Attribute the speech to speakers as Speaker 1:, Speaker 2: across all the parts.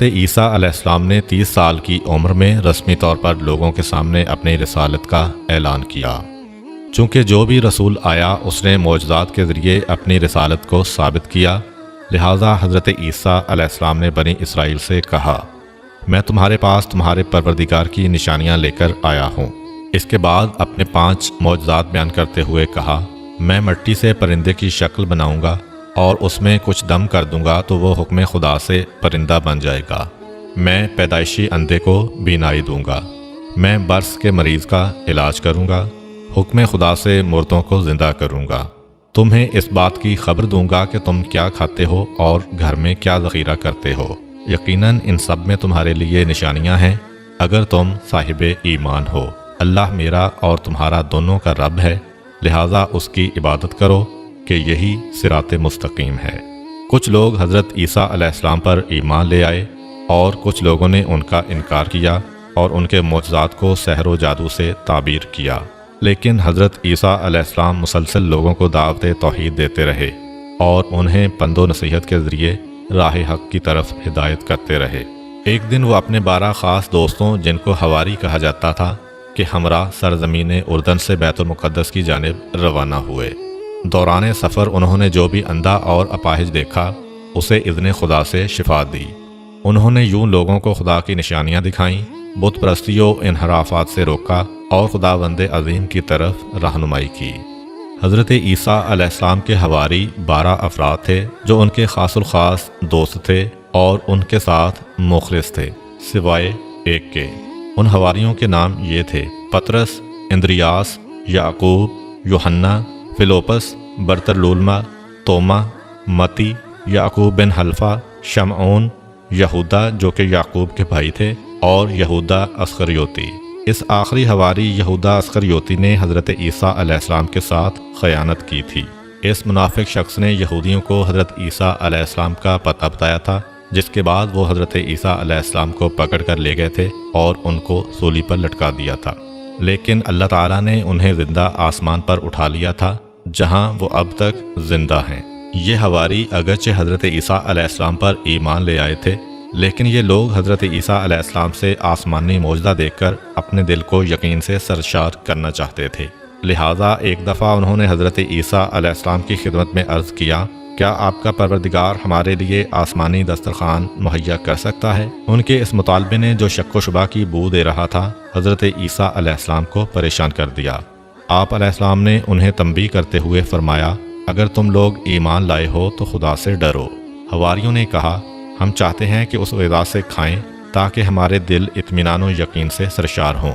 Speaker 1: عیسیٰ علیہ السلام نے 30 سال کی عمر میں رسمی طور پر لوگوں کے سامنے اپنی رسالت کا اعلان کیا۔ چونکہ جو بھی رسول آیا اس نے معجزات کے ذریعے اپنی رسالت کو ثابت کیا، لہٰذا حضرت عیسیٰ علیہ السلام نے بنی اسرائیل سے کہا، میں تمہارے پاس تمہارے پروردگار کی نشانیاں لے کر آیا ہوں۔ اس کے بعد اپنے 5 معجزات بیان کرتے ہوئے کہا، میں مٹی سے پرندے کی شکل بناؤں گا اور اس میں کچھ دم کر دوں گا تو وہ حکم خدا سے پرندہ بن جائے گا۔ میں پیدائشی اندھے کو بینائی دوں گا۔ میں برس کے مریض کا علاج کروں گا۔ حکم خدا سے مردوں کو زندہ کروں گا۔ تمہیں اس بات کی خبر دوں گا کہ تم کیا کھاتے ہو اور گھر میں کیا ذخیرہ کرتے ہو۔ یقیناً ان سب میں تمہارے لیے نشانیاں ہیں اگر تم صاحب ایمان ہو۔ اللہ میرا اور تمہارا دونوں کا رب ہے، لہٰذا اس کی عبادت کرو کہ یہی صراط مستقیم ہے۔ کچھ لوگ حضرت عیسیٰ علیہ السلام پر ایمان لے آئے اور کچھ لوگوں نے ان کا انکار کیا اور ان کے معجزات کو سحر و جادو سے تعبیر کیا۔ لیکن حضرت عیسیٰ علیہ السلام مسلسل لوگوں کو دعوت توحید دیتے رہے اور انہیں پند و نصیحت کے ذریعے راہ حق کی طرف ہدایت کرتے رہے۔ ایک دن وہ اپنے 12 خاص دوستوں، جن کو حواری کہا جاتا تھا، کہ ہمراہ سرزمین اردن سے بیت المقدس کی جانب روانہ ہوئے۔ دوران سفر انہوں نے جو بھی اندھا اور اپاہج دیکھا اسے اذن خدا سے شفا دی۔ انہوں نے یوں لوگوں کو خدا کی نشانیاں دکھائیں، بت پرستی و انحرافات سے روکا اور خداوند عظیم کی طرف رہنمائی کی۔ حضرت عیسیٰ علیہ السلام کے حواری 12 افراد تھے جو ان کے خاص الخاص دوست تھے اور ان کے ساتھ مخلص تھے، سوائے ایک کے۔ ان حواریوں کے نام یہ تھے: پطرس، اندریاس، یعقوب، یوحنا، فیلوپس، برتلولما، توما، متی، یعقوب بن حلفہ، شمعون، یہودا جو کہ یعقوب کے بھائی تھے، اور یہودا اسخریوتی۔ اس آخری حواری یہودا اسخریوتی نے حضرت عیسیٰ علیہ السلام کے ساتھ خیانت کی تھی۔ اس منافق شخص نے یہودیوں کو حضرت عیسیٰ علیہ السلام کا پتہ بتایا تھا، جس کے بعد وہ حضرت عیسیٰ علیہ السلام کو پکڑ کر لے گئے تھے اور ان کو سولی پر لٹکا دیا تھا۔ لیکن اللہ تعالیٰ نے انہیں زندہ آسمان پر اٹھا لیا تھا، جہاں وہ اب تک زندہ ہیں۔ یہ حواری اگرچہ حضرت عیسیٰ علیہ السلام پر ایمان لے آئے تھے، لیکن یہ لوگ حضرت عیسیٰ علیہ السلام سے آسمانی معجزہ دیکھ کر اپنے دل کو یقین سے سرشار کرنا چاہتے تھے۔ لہٰذا ایک دفعہ انہوں نے حضرت عیسیٰ علیہ السلام کی خدمت میں عرض کیا، کیا آپ کا پروردگار ہمارے لیے آسمانی دسترخوان مہیا کر سکتا ہے؟ ان کے اس مطالبے نے جو شک و شبہ کی بو دے رہا تھا، حضرت عیسیٰ علیہ السلام کو پریشان کر دیا۔ آپ علیہ السلام نے انہیں تنبیہ کرتے ہوئے فرمایا، اگر تم لوگ ایمان لائے ہو تو خدا سے ڈرو۔ حواریوں نے کہا، ہم چاہتے ہیں کہ اس غذا سے کھائیں تاکہ ہمارے دل اطمینان و یقین سے سرشار ہوں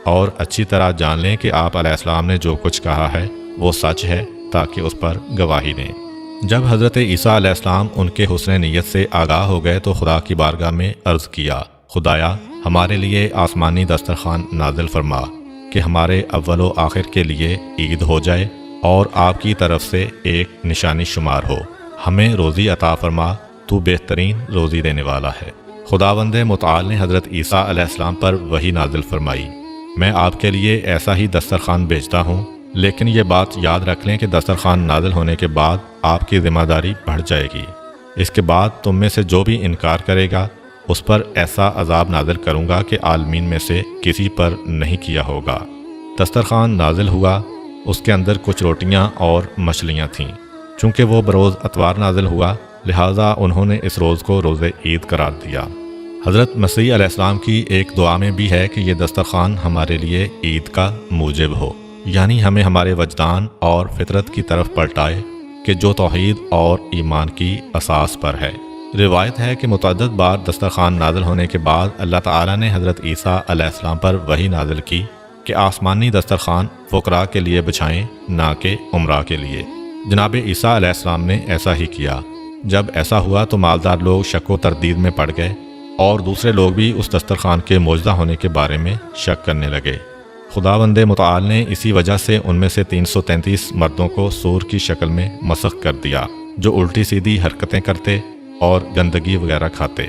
Speaker 1: اور اچھی طرح جان لیں کہ آپ علیہ السلام نے جو کچھ کہا ہے وہ سچ ہے، تاکہ اس پر گواہی دیں۔ جب حضرت عیسیٰ علیہ السلام ان کے حسن نیت سے آگاہ ہو گئے تو خدا کی بارگاہ میں عرض کیا، خدایا ہمارے لیے آسمانی دسترخوان نازل فرما کہ ہمارے اول و آخر کے لیے عید ہو جائے اور آپ کی طرف سے ایک نشانی شمار ہو۔ ہمیں روزی عطا فرما، تو بہترین روزی دینے والا ہے۔ خداوند متعال نے حضرت عیسیٰ علیہ السلام پر وحی نازل فرمائی، میں آپ کے لیے ایسا ہی دسترخوان بھیجتا ہوں، لیکن یہ بات یاد رکھ لیں کہ دسترخوان نازل ہونے کے بعد آپ کی ذمہ داری بڑھ جائے گی۔ اس کے بعد تم میں سے جو بھی انکار کرے گا اس پر ایسا عذاب نازل کروں گا کہ عالمین میں سے کسی پر نہیں کیا ہوگا۔ دسترخوان نازل ہوا، اس کے اندر کچھ روٹیاں اور مچھلیاں تھیں۔ چونکہ وہ بروز اتوار نازل ہوا، لہٰذا انہوں نے اس روز کو روز عید قرار دیا۔ حضرت مسیح علیہ السلام کی ایک دعا میں بھی ہے کہ یہ دسترخوان ہمارے لیے عید کا موجب ہو، یعنی ہمیں ہمارے وجدان اور فطرت کی طرف پلٹائے کہ جو توحید اور ایمان کی اساس پر ہے۔ روایت ہے کہ متعدد بار دسترخوان نازل ہونے کے بعد اللہ تعالیٰ نے حضرت عیسیٰ علیہ السلام پر وحی نازل کی کہ آسمانی دسترخوان فقراء کے لیے بچھائیں، نہ کہ عمراء کے لیے۔ جناب عیسیٰ علیہ السلام نے ایسا ہی کیا۔ جب ایسا ہوا تو مالدار لوگ شک و تردید میں پڑ گئے اور دوسرے لوگ بھی اس دسترخوان کے معجزہ ہونے کے بارے میں شک کرنے لگے۔ خداوند متعال نے اسی وجہ سے ان میں سے 333 مردوں کو سور کی شکل میں مسخ کر دیا، جو الٹی سیدھی حرکتیں کرتے اور گندگی وغیرہ کھاتے۔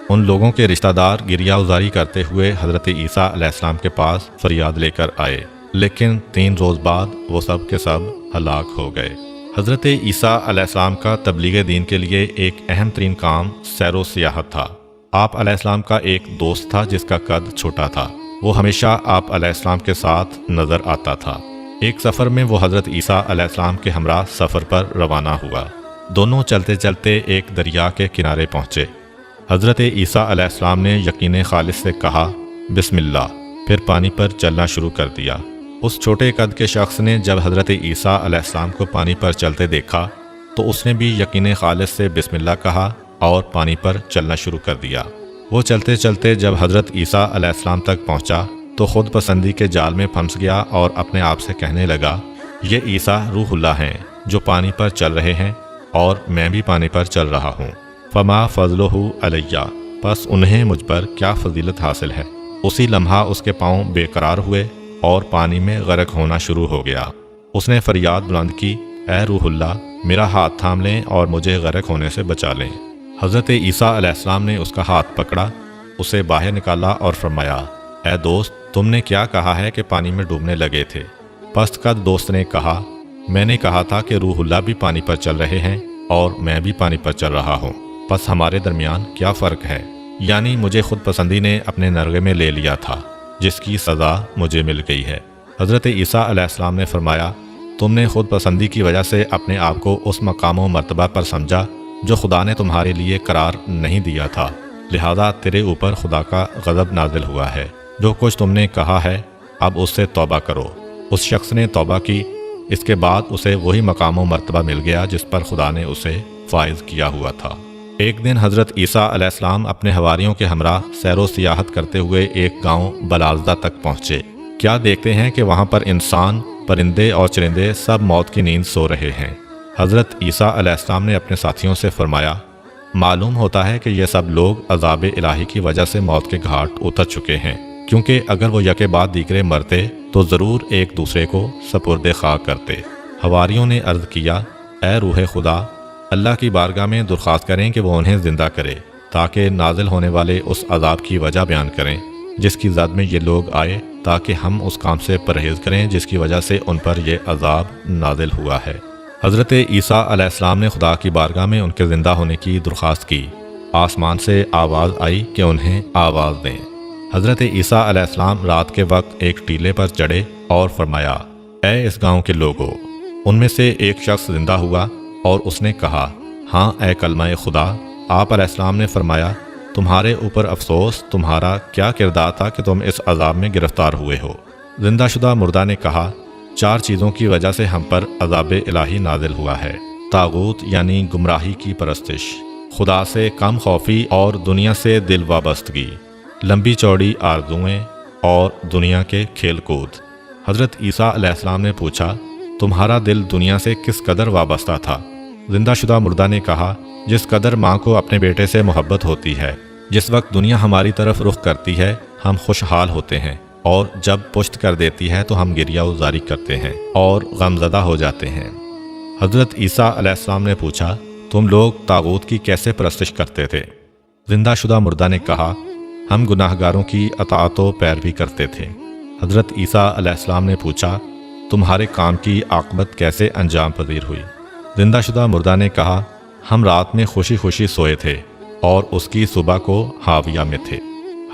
Speaker 1: ان لوگوں کے رشتہ دار گریہ ازاری کرتے ہوئے حضرت عیسیٰ علیہ السلام کے پاس فریاد لے کر آئے، لیکن 3 روز بعد وہ سب کے سب ہلاک ہو گئے۔ حضرت عیسیٰ علیہ السلام کا تبلیغ دین کے لیے ایک اہم ترین کام سیر و سیاحت تھا۔ آپ علیہ السلام کا ایک دوست تھا جس کا قد چھوٹا تھا۔ وہ ہمیشہ آپ علیہ السلام کے ساتھ نظر آتا تھا۔ ایک سفر میں وہ حضرت عیسیٰ علیہ السلام کے ہمراہ سفر پر روانہ ہوا۔ دونوں چلتے چلتے ایک دریا کے کنارے پہنچے۔ حضرت عیسیٰ علیہ السلام نے یقین خالص سے کہا بسم اللہ، پھر پانی پر چلنا شروع کر دیا۔ اس چھوٹے قد کے شخص نے جب حضرت عیسیٰ علیہ السلام کو پانی پر چلتے دیکھا تو اس نے بھی یقین خالص سے بسم اللہ کہا اور پانی پر چلنا شروع کر دیا۔ وہ چلتے چلتے جب حضرت عیسیٰ علیہ السلام تک پہنچا تو خود پسندی کے جال میں پھنس گیا اور اپنے آپ سے کہنے لگا، یہ عیسیٰ روح اللہ ہیں جو پانی پر چل رہے ہیں اور میں بھی پانی پر چل رہا ہوں۔ فما فضلہ علیہ، پس انہیں مجھ پر کیا فضیلت حاصل ہے۔ اسی لمحہ اس کے پاؤں بے قرار ہوئے اور پانی میں غرق ہونا شروع ہو گیا۔ اس نے فریاد بلند کی، اے روح اللہ، میرا ہاتھ تھام لیں اور مجھے غرق ہونے سے بچا لیں۔ حضرت عیسیٰ علیہ السلام نے اس کا ہاتھ پکڑا، اسے باہر نکالا اور فرمایا، اے دوست، تم نے کیا کہا ہے کہ پانی میں ڈوبنے لگے تھے؟ پست قد دوست نے کہا، میں نے کہا تھا کہ روح اللہ بھی پانی پر چل رہے ہیں اور میں بھی پانی پر چل رہا ہوں، پس ہمارے درمیان کیا فرق ہے؟ یعنی مجھے خود پسندی نے اپنے نرغے میں لے لیا تھا، جس کی سزا مجھے مل گئی ہے۔ حضرت عیسیٰ علیہ السلام نے فرمایا، تم نے خود پسندی کی وجہ سے اپنے آپ کو اس مقام و مرتبہ پر سمجھا جو خدا نے تمہارے لیے قرار نہیں دیا تھا، لہذا تیرے اوپر خدا کا غضب نازل ہوا ہے۔ جو کچھ تم نے کہا ہے اب اس سے توبہ کرو۔ اس شخص نے توبہ کی، اس کے بعد اسے وہی مقام و مرتبہ مل گیا جس پر خدا نے اسے فائز کیا ہوا تھا۔ ایک دن حضرت عیسیٰ علیہ السلام اپنے حواریوں کے ہمراہ سیر و سیاحت کرتے ہوئے ایک گاؤں بلازدہ تک پہنچے۔ کیا دیکھتے ہیں کہ وہاں پر انسان، پرندے اور چرندے سب موت کی نیند سو رہے ہیں۔ حضرت عیسیٰ علیہ السلام نے اپنے ساتھیوں سے فرمایا، معلوم ہوتا ہے کہ یہ سب لوگ عذاب الہی کی وجہ سے موت کے گھاٹ اتر چکے ہیں، کیونکہ اگر وہ یکے بعد دیگرے مرتے تو ضرور ایک دوسرے کو سپرد خاک کرتے۔ حواریوں نے عرض کیا، اے روح خدا، اللہ کی بارگاہ میں درخواست کریں کہ وہ انہیں زندہ کرے تاکہ نازل ہونے والے اس عذاب کی وجہ بیان کریں جس کی زد میں یہ لوگ آئے، تاکہ ہم اس کام سے پرہیز کریں جس کی وجہ سے ان پر یہ عذاب نازل ہوا ہے۔ حضرت عیسیٰ علیہ السلام نے خدا کی بارگاہ میں ان کے زندہ ہونے کی درخواست کی۔ آسمان سے آواز آئی کہ انہیں آواز دیں۔ حضرت عیسیٰ علیہ السلام رات کے وقت ایک ٹیلے پر چڑھے اور فرمایا، اے اس گاؤں کے لوگو۔ ان میں سے ایک شخص زندہ ہوا اور اس نے کہا، ہاں اے کلمہ خدا۔ آپ علیہ السلام نے فرمایا، تمہارے اوپر افسوس، تمہارا کیا کردار تھا کہ تم اس عذاب میں گرفتار ہوئے ہو؟ زندہ شدہ مردہ نے کہا، 4 چیزوں کی وجہ سے ہم پر عذاب الہی نازل ہوا ہے۔ طاغوت یعنی گمراہی کی پرستش، خدا سے کم خوفی اور دنیا سے دل وابستگی، لمبی چوڑی آرزوئیں اور دنیا کے کھیل کود۔ حضرت عیسیٰ علیہ السلام نے پوچھا، تمہارا دل دنیا سے کس قدر وابستہ تھا؟ زندہ شدہ مردہ نے کہا، جس قدر ماں کو اپنے بیٹے سے محبت ہوتی ہے۔ جس وقت دنیا ہماری طرف رخ کرتی ہے ہم خوشحال ہوتے ہیں، اور جب پشت کر دیتی ہے تو ہم گریہ وزاری کرتے ہیں اور غمزدہ ہو جاتے ہیں۔ حضرت عیسیٰ علیہ السلام نے پوچھا، تم لوگ طاغوت کی کیسے پرستش کرتے تھے؟ زندہ شدہ مردہ نے کہا، ہم گناہ گاروں کی اطاعت و پیروی کرتے تھے۔ حضرت عیسیٰ علیہ السلام نے پوچھا، تمہارے کام کی عاقبت کیسے انجام پذیر ہوئی؟ زندہ شدہ مردہ نے کہا، ہم رات میں خوشی خوشی سوئے تھے اور اس کی صبح کو حاویہ میں تھے۔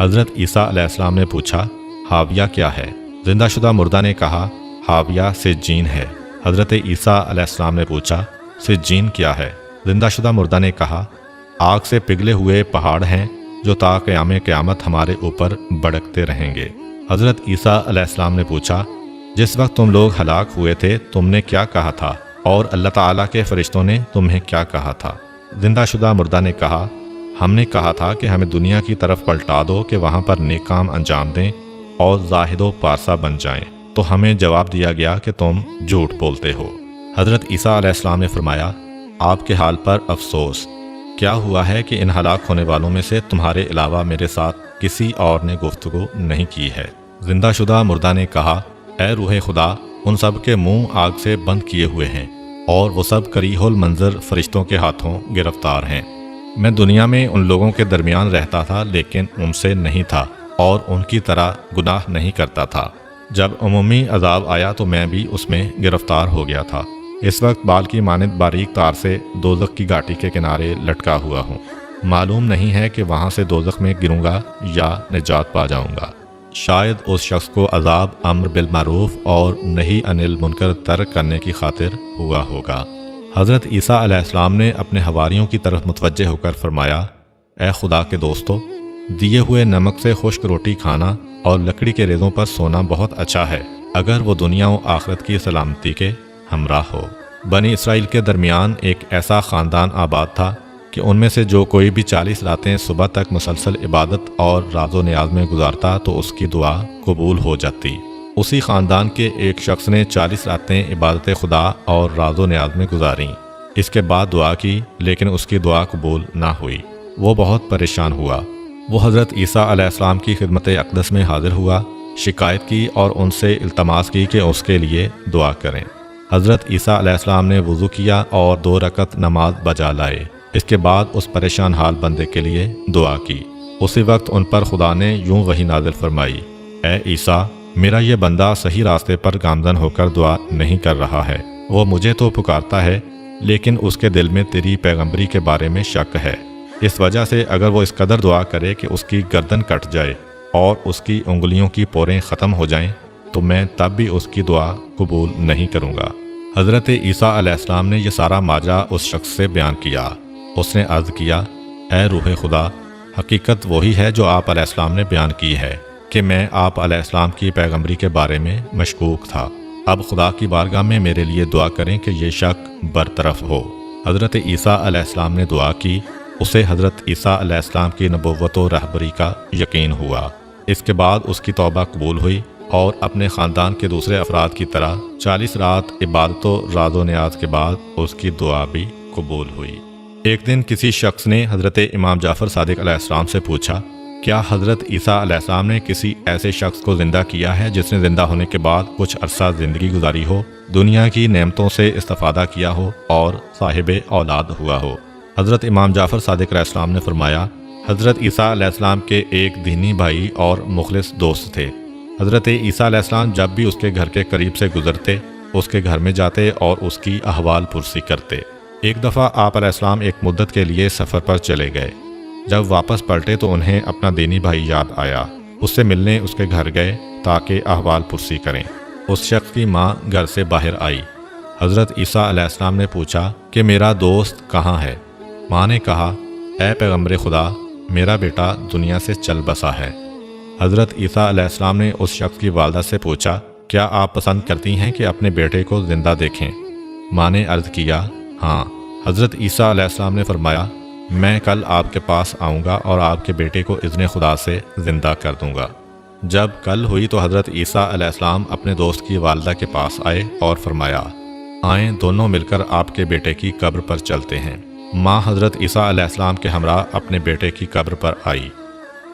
Speaker 1: حضرت عیسیٰ علیہ السلام نے پوچھا، حاویہ کیا ہے؟ زندہ شدہ مردہ نے کہا، حاویہ سجین ہے۔ حضرت عیسیٰ علیہ السلام نے پوچھا، سجین کیا ہے؟ زندہ شدہ مردہ نے کہا، آگ سے پگھلے ہوئے پہاڑ ہیں جو تا قیام قیامت ہمارے اوپر بڑکتے رہیں گے۔ حضرت عیسیٰ علیہ السلام نے پوچھا، جس وقت تم لوگ ہلاک ہوئے تھے تم نے کیا کہا تھا اور اللہ تعالیٰ کے فرشتوں نے تمہیں کیا کہا تھا؟ زندہ شدہ مردہ نے کہا، ہم نے کہا تھا کہ ہمیں دنیا کی طرف پلٹا دو کہ وہاں پر نیک کام انجام دیں اور زاہد و پارسا بن جائیں، تو ہمیں جواب دیا گیا کہ تم جھوٹ بولتے ہو۔ حضرت عیسیٰ علیہ السلام نے فرمایا، آپ کے حال پر افسوس، کیا ہوا ہے کہ ان ہلاک ہونے والوں میں سے تمہارے علاوہ میرے ساتھ کسی اور نے گفتگو نہیں کی ہے؟ زندہ شدہ مردہ نے کہا، اے روح خدا، ان سب کے منہ آگ سے بند کیے ہوئے ہیں اور وہ سب کریہ المنظر فرشتوں کے ہاتھوں گرفتار ہیں۔ میں دنیا میں ان لوگوں کے درمیان رہتا تھا لیکن ان سے نہیں تھا اور ان کی طرح گناہ نہیں کرتا تھا۔ جب عمومی عذاب آیا تو میں بھی اس میں گرفتار ہو گیا تھا۔ اس وقت بال کی مانند باریک تار سے دوزخ کی گھاٹی کے کنارے لٹکا ہوا ہوں۔ معلوم نہیں ہے کہ وہاں سے دوزخ میں گروں گا یا نجات پا جاؤں گا۔ شاید اس شخص کو عذاب امر بالمعروف اور نہی عن المنکر ترک کرنے کی خاطر ہوا ہوگا۔ حضرت عیسیٰ علیہ السلام نے اپنے حواریوں کی طرف متوجہ ہو کر فرمایا، اے خدا کے دوستو، دیے ہوئے نمک سے خشک روٹی کھانا اور لکڑی کے ریزوں پر سونا بہت اچھا ہے، اگر وہ دنیا و آخرت کی سلامتی کے ہمراہ ہو۔ بنی اسرائیل کے درمیان ایک ایسا خاندان آباد تھا کہ ان میں سے جو کوئی بھی 40 راتیں صبح تک مسلسل عبادت اور راز و نیاز میں گزارتا تو اس کی دعا قبول ہو جاتی۔ اسی خاندان کے ایک شخص نے 40 راتیں عبادت خدا اور راز و نیاز میں گزاریں۔ اس کے بعد دعا کی لیکن اس کی دعا قبول نہ ہوئی۔ وہ بہت پریشان ہوا۔ وہ حضرت عیسیٰ علیہ السلام کی خدمت اقدس میں حاضر ہوا، شکایت کی اور ان سے التماس کی کہ اس کے لیے دعا کریں۔ حضرت عیسیٰ علیہ السلام نے وضو کیا اور 2 رکعت نماز بجا لائے۔ اس کے بعد اس پریشان حال بندے کے لیے دعا کی۔ اسی وقت ان پر خدا نے یوں وحی نازل فرمائی، اے عیسیٰ، میرا یہ بندہ صحیح راستے پر گامزن ہو کر دعا نہیں کر رہا ہے۔ وہ مجھے تو پکارتا ہے لیکن اس کے دل میں تیری پیغمبری کے بارے میں شک ہے۔ اس وجہ سے اگر وہ اس قدر دعا کرے کہ اس کی گردن کٹ جائے اور اس کی انگلیوں کی پوریں ختم ہو جائیں تو میں تب بھی اس کی دعا قبول نہیں کروں گا۔ حضرت عیسیٰ علیہ السلام نے یہ سارا ماجرا اس شخص سے بیان کیا۔ اس نے عرض کیا، اے روح خدا، حقیقت وہی ہے جو آپ علیہ السلام نے بیان کی ہے کہ میں آپ علیہ السلام کی پیغمبری کے بارے میں مشکوک تھا۔ اب خدا کی بارگاہ میں میرے لیے دعا کریں کہ یہ شک برطرف ہو۔ حضرت عیسیٰ علیہ السلام نے دعا کی۔ اسے حضرت عیسیٰ علیہ السلام کی نبوت و رہبری کا یقین ہوا۔ اس کے بعد اس کی توبہ قبول ہوئی اور اپنے خاندان کے دوسرے افراد کی طرح 40 رات عبادت و راز و نیاز کے بعد اس کی دعا بھی قبول ہوئی۔ ایک دن کسی شخص نے حضرت امام جعفر صادق علیہ السلام سے پوچھا، کیا حضرت عیسیٰ علیہ السلام نے کسی ایسے شخص کو زندہ کیا ہے جس نے زندہ ہونے کے بعد کچھ عرصہ زندگی گزاری ہو، دنیا کی نعمتوں سے استفادہ کیا ہو اور صاحب اولاد ہوا ہو؟ حضرت امام جعفر صادق علیہ السلام نے فرمایا، حضرت عیسیٰ علیہ السلام کے ایک دینی بھائی اور مخلص دوست تھے۔ حضرت عیسیٰ علیہ السلام جب بھی اس کے گھر کے قریب سے گزرتے، اس کے گھر میں جاتے اور اس کی احوال پرسی کرتے۔ ایک دفعہ آپ علیہ السلام ایک مدت کے لیے سفر پر چلے گئے۔ جب واپس پلٹے تو انہیں اپنا دینی بھائی یاد آیا۔ اس سے ملنے اس کے گھر گئے تاکہ احوال پرسی کریں۔ اس شخص کی ماں گھر سے باہر آئی۔ حضرت عیسیٰ علیہ السلام نے پوچھا کہ میرا دوست کہاں ہے؟ ماں نے کہا، اے پیغمبر خدا، میرا بیٹا دنیا سے چل بسا ہے۔ حضرت عیسیٰ علیہ السلام نے اس شخص کی والدہ سے پوچھا، کیا آپ پسند کرتی ہیں کہ اپنے بیٹے کو زندہ دیکھیں؟ ماں نے عرض کیا، ہاں۔ حضرت عیسیٰ علیہ السلام نے فرمایا، میں کل آپ کے پاس آؤں گا اور آپ کے بیٹے کو اذن خدا سے زندہ کر دوں گا۔ جب کل ہوئی تو حضرت عیسیٰ علیہ السلام اپنے دوست کی والدہ کے پاس آئے اور فرمایا، آئیں دونوں مل کر آپ کے بیٹے کی قبر پر چلتے ہیں۔ ماں حضرت عیسیٰ علیہ السلام کے ہمراہ اپنے بیٹے کی قبر پر آئی۔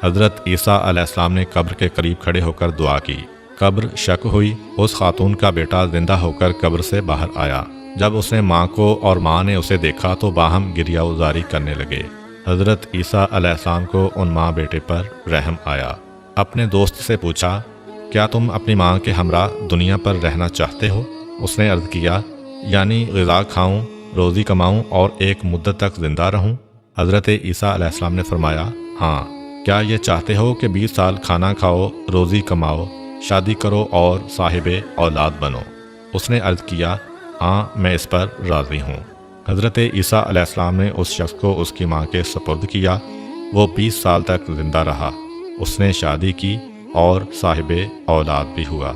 Speaker 1: حضرت عیسیٰ علیہ السلام نے قبر کے قریب کھڑے ہو کر دعا کی۔ قبر شک ہوئی، اس خاتون کا بیٹا زندہ ہو کر قبر سے باہر آیا۔ جب اس نے ماں کو اور ماں نے اسے دیکھا تو باہم گریہ وزاری کرنے لگے۔ حضرت عیسیٰ علیہ السلام کو ان ماں بیٹے پر رحم آیا۔ اپنے دوست سے پوچھا، کیا تم اپنی ماں کے ہمراہ دنیا پر رہنا چاہتے ہو؟ اس نے عرض کیا، یعنی غذا کھاؤں، روزی کماؤں اور ایک مدت تک زندہ رہوں؟ حضرت عیسیٰ علیہ السلام نے فرمایا، ہاں۔ کیا یہ چاہتے ہو کہ 20 سال کھانا کھاؤ، روزی کماؤ، شادی کرو اور صاحب اولاد بنو؟ اس نے عرض کیا، ہاں، میں اس پر راضی ہوں۔ حضرت عیسیٰ علیہ السلام نے اس شخص کو اس کی ماں کے سپرد کیا۔ وہ 20 سال تک زندہ رہا۔ اس نے شادی کی اور صاحب اولاد بھی ہوا۔